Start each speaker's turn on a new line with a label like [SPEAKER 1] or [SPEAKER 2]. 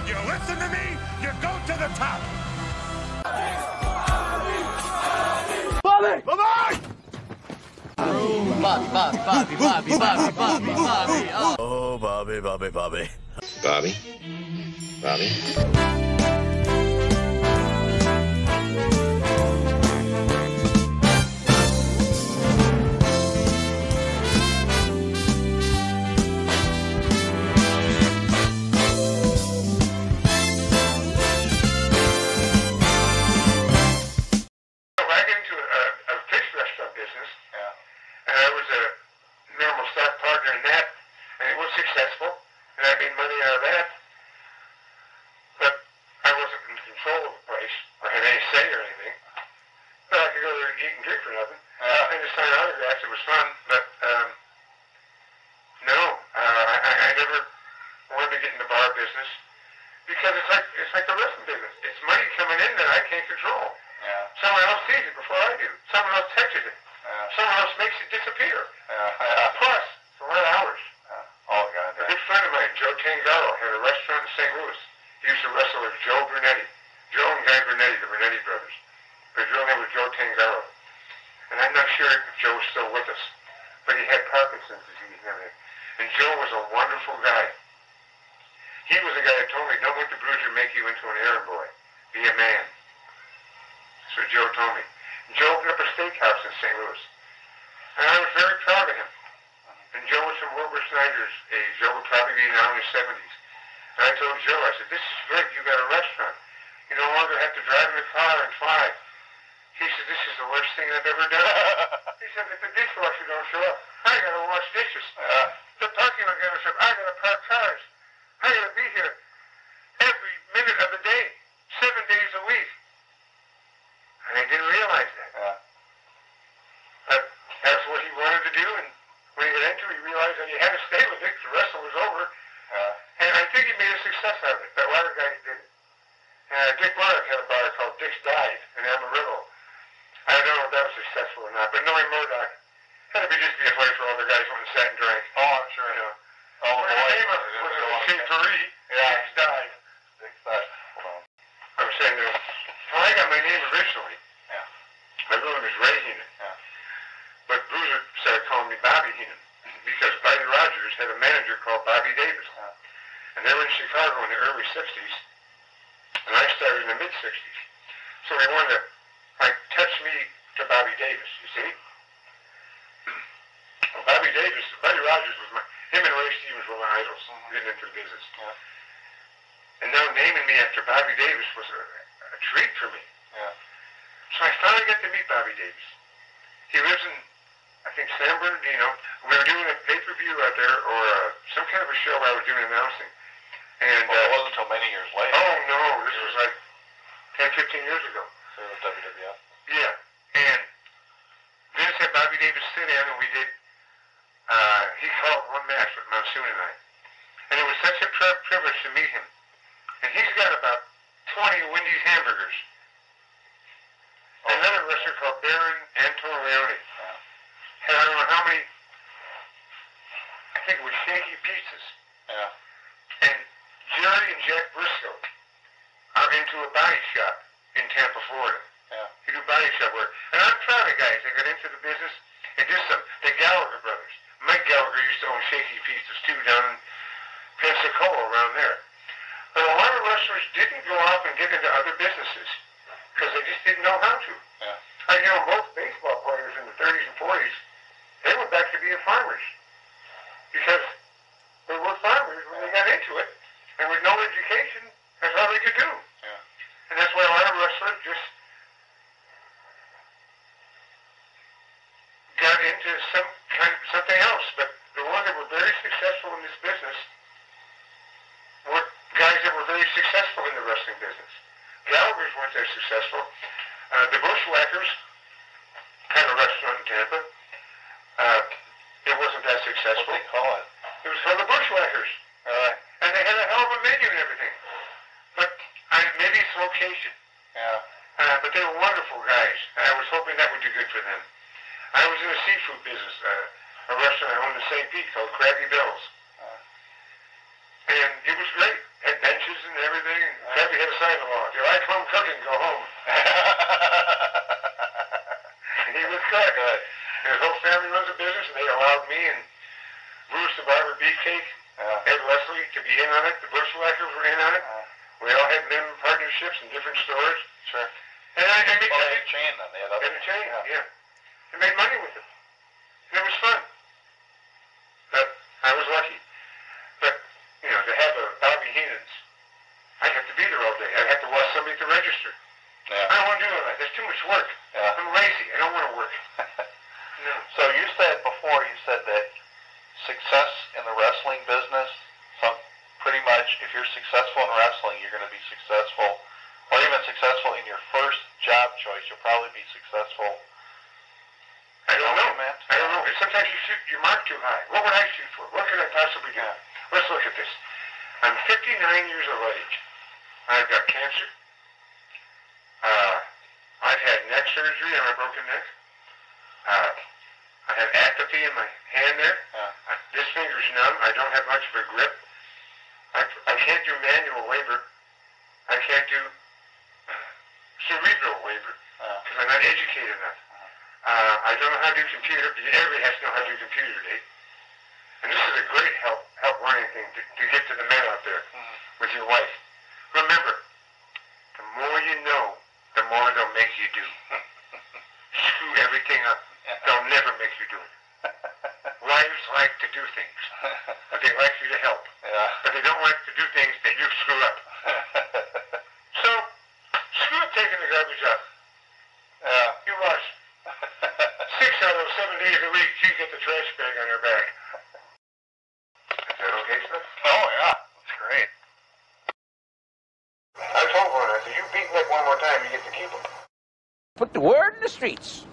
[SPEAKER 1] You listen to me, you go to the top. Bobby! Bobby!
[SPEAKER 2] Bobby.
[SPEAKER 1] Oh, Bobby.
[SPEAKER 2] Bobby?
[SPEAKER 3] Successful, and I made money out of that, but I wasn't in control of the place, or had any say or anything, but I could go there and eat and drink for nothing, and just sign autographs. It was fun, but no, I never wanted to get in the bar business, because it's like the wrestling business. It's money coming in that I can't control. Someone else sees it before I do. Someone else touches it. Someone else makes it disappear. Plus, it's a lot of hours.
[SPEAKER 2] Oh, God.
[SPEAKER 3] A good friend of mine, Joe Tangaro, had a restaurant in St. Louis. He used to wrestle with Joe Brunetti. Joe and Guy Brunetti, the Brunetti brothers. But his real name was Joe Tangaro. And I'm not sure if Joe was still with us. But he had Parkinson's disease and everything. And Joe was a wonderful guy. He was the guy that told me, don't let the bruiser make you into an errand boy. Be a man. That's what Joe told me. And Joe opened up a steakhouse in St. Louis. And I was very proud of him. And Joe was from Wilbur Snyder's age. Joe would probably be now in his 70s. And I told Joe, I said, this is great. You got a restaurant. You no longer have to drive in the car and fly. He said, this is the worst thing I've ever done. He said, if the dishwasher don't show up, I got to wash dishes. The parking lot guy show up, I got to park cars. I got to be here every minute of the day, 7 days a week. And I didn't realize that. But that's what he wanted to do, and when he got into it, he realized that he had to stay with it because the wrestling was over. And I think he made a success out of it. That other guy did it. Dick Murdoch had a bar called Dick's Dive in Amarillo. I don't know if that was successful or not, but knowing Murdoch, had to be just be a place where all the guys went and sat and drank.
[SPEAKER 2] Oh, I'm sure.
[SPEAKER 3] You know.
[SPEAKER 2] Oh,
[SPEAKER 3] the name of it was Shapery, Dick's Dive.
[SPEAKER 2] Dick's Dive. Hold on.
[SPEAKER 3] I was saying, when I got my name originally, my real name was Ray Heenan. But Bruiser started calling me Bobby Heenan because Buddy Rogers had a manager called Bobby Davis. And they were in Chicago in the early 60s, and I started in the mid-60s. So they wanted to, touch me to Bobby Davis, you see? Well, Buddy Rogers was him and Ray Stevens were my idols getting into the business. And now naming me after Bobby Davis was a treat for me. So I finally got to meet Bobby Davis. He lives in, I think, San Bernardino. We were doing a pay-per-view out there, or some kind of a show I was doing announcing. And
[SPEAKER 2] it wasn't until many years later.
[SPEAKER 3] Oh, no, this was like 10, 15 years ago.
[SPEAKER 2] So it was WWF?
[SPEAKER 3] Yeah. And Vince had Bobby Davis sit in, and we did, he called one match with Monsoon and I. And it was such a privilege to meet him. And he's got about 20 Wendy's hamburgers. Another wrestler called Baron Antonioni had I don't know how many, I think it was shaky pizzas. And Jerry and Jack Briscoe are into a body shop in Tampa, Florida. They do body shop work. And I'm proud of guys that got into the business and did some. The Gallagher brothers. Mike Gallagher used to own shaky pizzas too down in Pensacola around there. But a lot of wrestlers didn't go off and get into other businesses because they just didn't know how to. I know most baseball players in the 30s and 40s, they went back to being farmers because they were farmers when they got into it, and with no education, that's all they could do. And that's why a lot of wrestlers just got into something else. But the ones that were very successful in this business were guys that were very successful in the wrestling business. Gallagher's weren't that successful. The Bushwhackers had a restaurant in Tampa. It wasn't that successful.
[SPEAKER 2] What did they call it?
[SPEAKER 3] It was called the Bushwhackers. And they had a hell of a menu and everything. But maybe it's location. But they were wonderful guys. And I was hoping that would do good for them. I was in the seafood business. A restaurant I owned in St. Pete called Krabby Bill's. And it was great. Had benches and everything. Bobby had a sign on the wall. If you like home cooking, go home. And he was good. And his whole family runs a business, and they allowed me and Bruce, the barber, Beefcake, Ed Leslie to be in on it. The Bushwhackers were in on it. We all had member partnerships in different stores.
[SPEAKER 2] Sure.
[SPEAKER 3] And I made
[SPEAKER 2] Well, they had a chain then. They had other
[SPEAKER 3] chain, yeah. I made money with it. And it was fun. But I was lucky. But, you know, to have a Bobby Heenan's, I'd have to be there all day. I'd have to watch somebody to register.
[SPEAKER 2] Yeah.
[SPEAKER 3] I don't want to do all that. There's too much work.
[SPEAKER 2] Yeah.
[SPEAKER 3] I'm lazy. I don't want to work. No.
[SPEAKER 2] So you said before, you said that success in the wrestling business, pretty much if you're successful in wrestling, you're going to be successful, or even successful in your first job choice, you'll probably be successful.
[SPEAKER 3] I don't know,
[SPEAKER 2] man.
[SPEAKER 3] I don't know. Sometimes you mark too high. What would I shoot for? What could I possibly do? Let's look at this. I'm 59 years of age. I've got cancer. I've had neck surgery on my broken neck. I have atrophy in my hand there. This finger's numb. I don't have much of a grip. I can't do manual labor. I can't do cerebral labor because I'm not educated enough. I don't know how to do computer. Everybody has to know how to do computer today. And this is a great help learning thing to get to the men out there with your wife. Remember, the more you know, the more they'll make you do. Screw everything up. They'll never make you do it. Wives like to do things, but they like you to help. But they don't like to do things that you screw up. So, screw up taking the garbage out. You watch. 6 out of 7 days a week, she gets the trash bag on her back. Is that okay, sir?
[SPEAKER 2] Oh, yeah. That's great.
[SPEAKER 3] I told one, I said, you beat Nick one more time, you get to keep him.
[SPEAKER 4] Put the word in the streets.